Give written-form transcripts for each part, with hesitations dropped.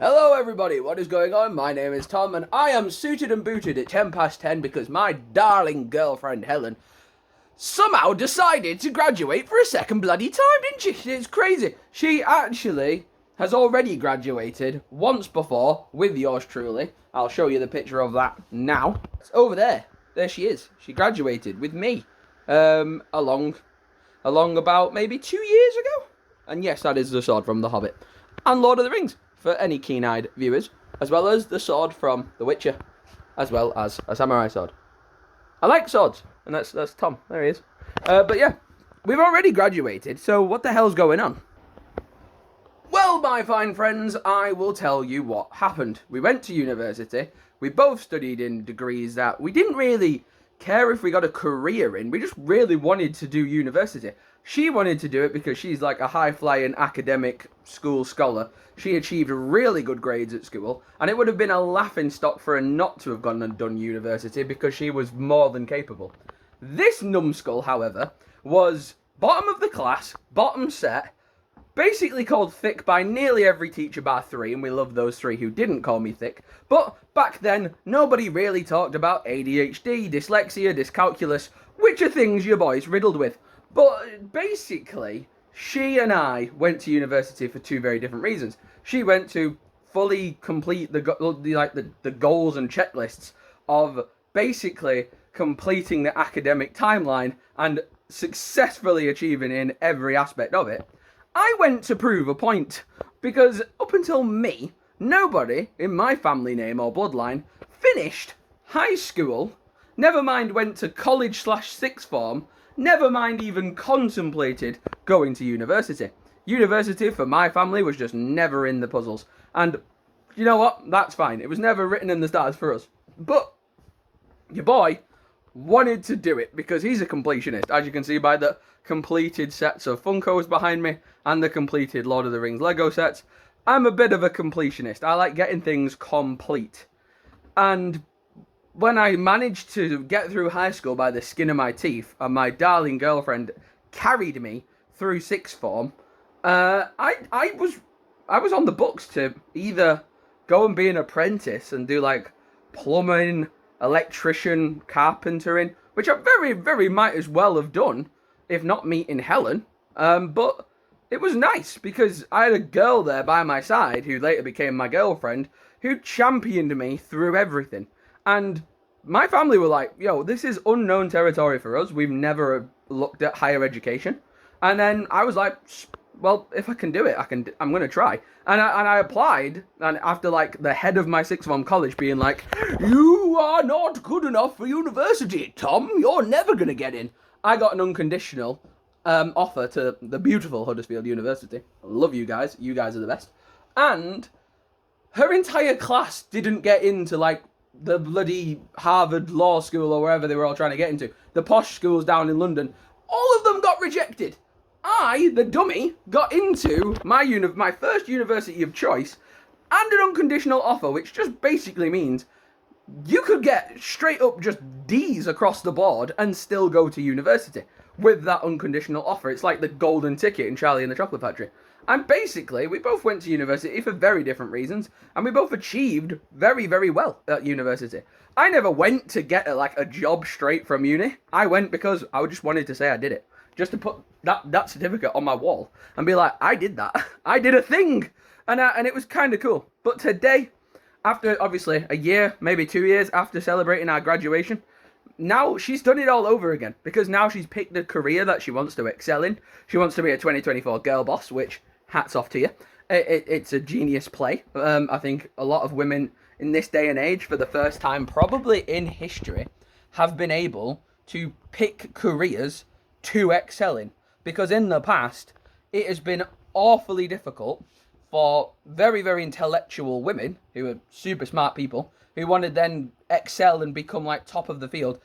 Hello everybody, what is going on? My name is Tom and I am suited and booted at 10 past 10 because my darling girlfriend Helen somehow decided to graduate for a second bloody time, didn't she? It's crazy. She actually has already graduated once before with yours truly. I'll show you the picture of that now. It's over there. There she is. She graduated with me along about maybe 2 years ago. And yes, that is the sword from The Hobbit and Lord of the Rings, for any keen-eyed viewers, as well as the sword from The Witcher, as well as a samurai sword. I like swords, and that's Tom. There he is. But yeah, we've already graduated, so what the hell's going on? Well, my fine friends, I will tell you what happened. We went to university. We both studied in degrees that we didn't really care if we got a career in. We just really wanted to do university. She wanted to do it because she's like a high-flying academic school scholar. She achieved really good grades at school, and it would have been a laughing stock for her not to have gone and done university because she was more than capable. This numbskull, however, was bottom of the class, bottom set, basically called thick by nearly every teacher bar three, and we love those three who didn't call me thick. But back then, nobody really talked about ADHD, dyslexia, dyscalculus, which are things your boy's riddled with. But basically, she and I went to university for two very different reasons. She went to fully complete the goals and checklists of basically completing the academic timeline and successfully achieving in every aspect of it. I went to prove a point, because up until me, nobody in my family name or bloodline finished high school, never mind went to college/sixth form, never mind even contemplated going to university. University for my family was just never in the puzzles. And you know what? That's fine. It was never written in the stars for us. But your boy wanted to do it because he's a completionist, as you can see by the completed sets of Funkos behind me and the completed Lord of the Rings Lego sets. I'm a bit of a completionist. I like getting things complete. And when I managed to get through high school by the skin of my teeth, and my darling girlfriend carried me through sixth form, I was on the books to either go and be an apprentice and do like plumbing, electrician, carpentering, which I very, very might as well have done, if not meeting Helen. But it was nice because I had a girl there by my side who later became my girlfriend, who championed me through everything. And my family were like, yo, this is unknown territory for us. We've never looked at higher education. And then I was like, well, if I can do it, I'm going to try. And I applied, and after like the head of my sixth form college being like, you are not good enough for university, Tom. You're never going to get in. I got an unconditional offer to the beautiful Huddersfield University. I love you guys. You guys are the best. And her entire class didn't get into like the bloody Harvard Law School or wherever they were all trying to get into. The posh schools down in London. All of them got rejected. I, the dummy, got into my first university of choice and an unconditional offer, which just basically means you could get straight up just D's across the board and still go to university with that unconditional offer. It's like the golden ticket in Charlie and the Chocolate Factory. And basically, we both went to university for very different reasons, and we both achieved very, very well at university. I never went to get a job straight from uni. I went because I just wanted to say I did it. Just to put that certificate on my wall and be like, I did that. I did a thing. And it was kind of cool. But today, after obviously a year, maybe 2 years after celebrating our graduation, now she's done it all over again. Because now she's picked a career that she wants to excel in. She wants to be a 2024 girl boss, which, hats off to you. It's a genius play. I think a lot of women in this day and age, for the first time probably in history, have been able to pick careers to excel in. Because in the past, it has been awfully difficult for very, very intellectual women, who are super smart people, who want to then excel and become like top of the field.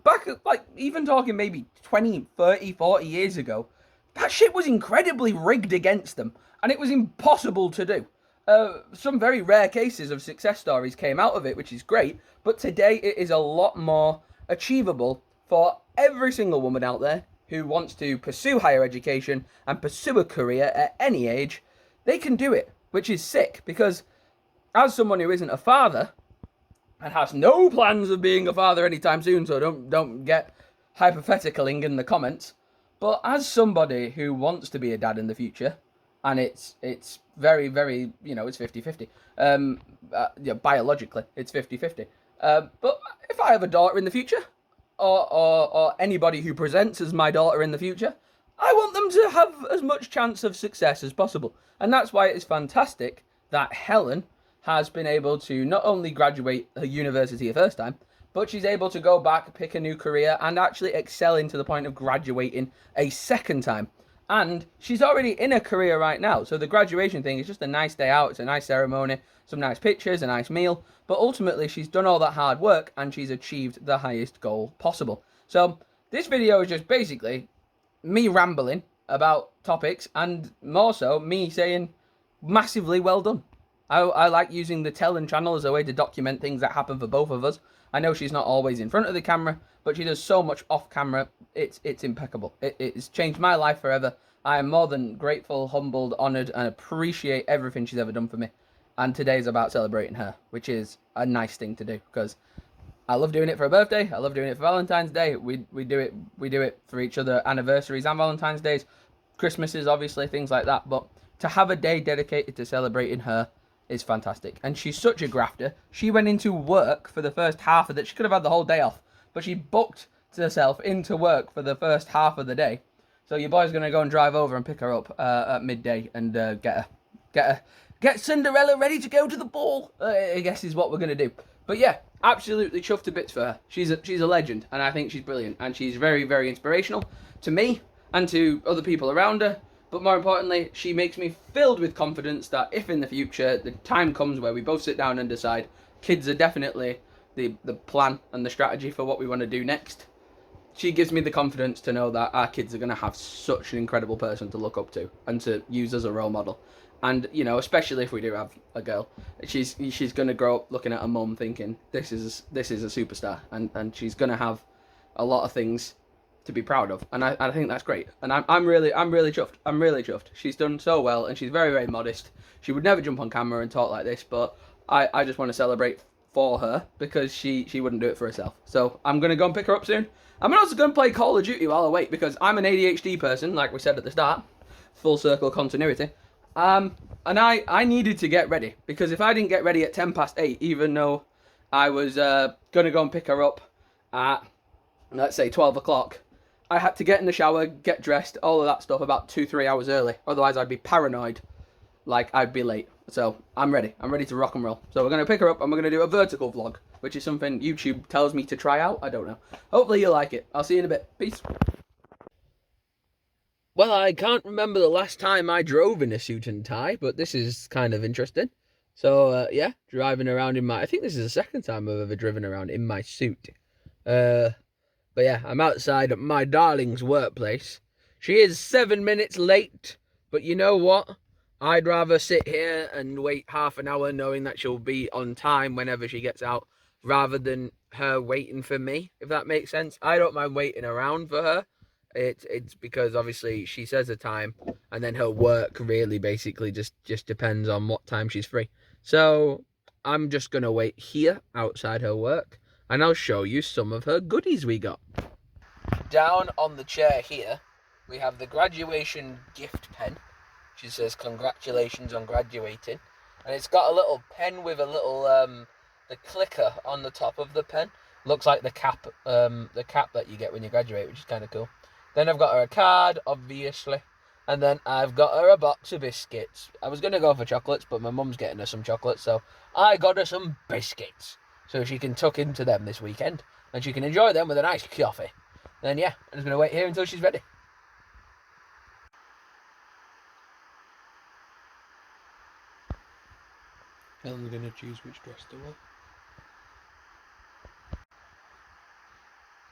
Back, like, even talking maybe 20, 30, 40 years ago, that shit was incredibly rigged against them, and it was impossible to do. Some very rare cases of success stories came out of it, which is great, but today it is a lot more achievable for every single woman out there who wants to pursue higher education and pursue a career at any age. They can do it, which is sick, because as someone who isn't a father and has no plans of being a father anytime soon, so don't get hypotheticaling in the comments, but as somebody who wants to be a dad in the future, and it's very, very, you know, it's 50-50. Yeah, biologically, it's 50-50. But if I have a daughter in the future, or anybody who presents as my daughter in the future, I want them to have as much chance of success as possible. And that's why it's fantastic that Helen has been able to not only graduate her university a first time, but she's able to go back, pick a new career, and actually excelling to the point of graduating a second time. And she's already in a career right now, so the graduation thing is just a nice day out, it's a nice ceremony, some nice pictures, a nice meal, but ultimately she's done all that hard work and she's achieved the highest goal possible. So this video is just basically me rambling about topics, and more so me saying massively well done. I like using the Helen channel as a way to document things that happen for both of us. I know she's not always in front of the camera, but she does so much off camera. It's impeccable. It's changed my life forever. I am more than grateful, humbled, honoured, and appreciate everything she's ever done for me. And today is about celebrating her, which is a nice thing to do, because I love doing it for her birthday. I love doing it for Valentine's Day. We do it for each other, anniversaries and Valentine's Days, Christmases, obviously, things like that. But to have a day dedicated to celebrating her is fantastic. And she's such a grafter. She went into work for the first half of it. She could have had the whole day off, but she booked herself into work for the first half of the day. So your boy's going to go and drive over and pick her up at midday and get Cinderella ready to go to the ball, I guess is what we're going to do. But yeah, absolutely chuffed to bits for her. She's a legend, and I think she's brilliant, and she's very, very inspirational to me and to other people around her. But more importantly, she makes me filled with confidence that if in the future the time comes where we both sit down and decide kids are definitely the plan and the strategy for what we want to do next, she gives me the confidence to know that our kids are going to have such an incredible person to look up to and to use as a role model. And, you know, especially if we do have a girl, she's going to grow up looking at her mum thinking, this is a superstar, and she's going to have a lot of things to be proud of, and I think that's great, and I'm really chuffed. She's done so well, and she's very, very modest. She would never jump on camera and talk like this, but I just want to celebrate for her, because she wouldn't do it for herself. So I'm gonna go and pick her up soon. I'm also gonna play Call of Duty while I wait, because I'm an ADHD person, like we said at the start, full circle continuity. And I needed to get ready, because if I didn't get ready at 8:10, even though I was gonna go and pick her up at, let's say, 12 o'clock, I had to get in the shower, get dressed, all of that stuff about 2-3 hours early. Otherwise, I'd be paranoid, like I'd be late. So I'm ready. I'm ready to rock and roll. So we're going to pick her up and we're going to do a vertical vlog, which is something YouTube tells me to try out. I don't know. Hopefully you'll like it. I'll see you in a bit. Peace. Well, I can't remember the last time I drove in a suit and tie, but this is kind of interesting. So, yeah, driving around in my... I think this is the second time I've ever driven around in my suit. But yeah, I'm outside at my darling's workplace. She is 7 minutes late, but you know what? I'd rather sit here and wait half an hour knowing that she'll be on time whenever she gets out, rather than her waiting for me, if that makes sense. I don't mind waiting around for her. It's because obviously she says a time, and then her work really basically just depends on what time she's free. So I'm just going to wait here outside her work, and I'll show you some of her goodies we got. Down on the chair here, we have the graduation gift pen. She says, congratulations on graduating. And it's got a little pen with a little, the clicker on the top of the pen. Looks like the cap that you get when you graduate, which is kind of cool. Then I've got her a card, obviously. And then I've got her a box of biscuits. I was going to go for chocolates, but my mum's getting her some chocolates, so I got her some biscuits, so she can tuck into them this weekend, and she can enjoy them with a nice coffee. Then yeah, I'm just going to wait here until she's ready. Helen's going to choose which dress to wear.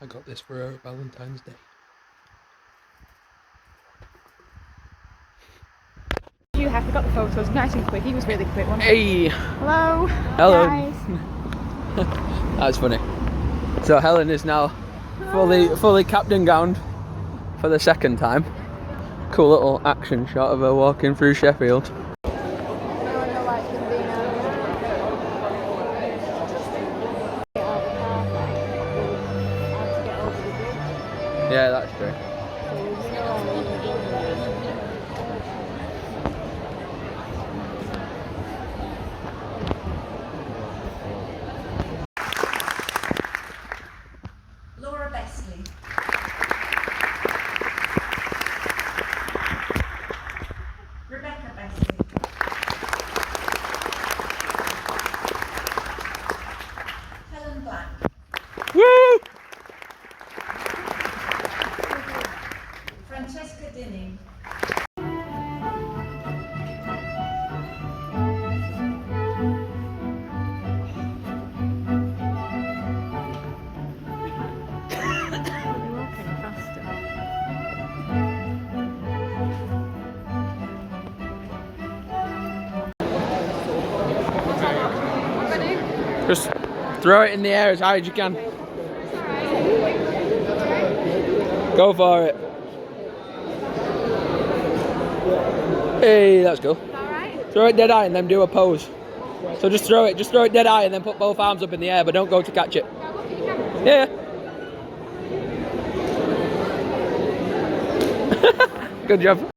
I got this for her at Valentine's Day. You have got the photos nice and quick. He was really quick, wasn't Hey! he? Hello! Hello! Guys. That's funny. So Helen is now fully capped and gowned for the second time. Cool little action shot of her walking through Sheffield. Yeah, that's true. Laura Besley. Rebecca Besley. Helen Black. Woo! Francesca Dinning. Just throw it in the air as high as you can. Go for it. Hey, that's cool. Throw it dead high and then do a pose. So just throw it dead high and then put both arms up in the air, but don't go to catch it. Yeah. Good job.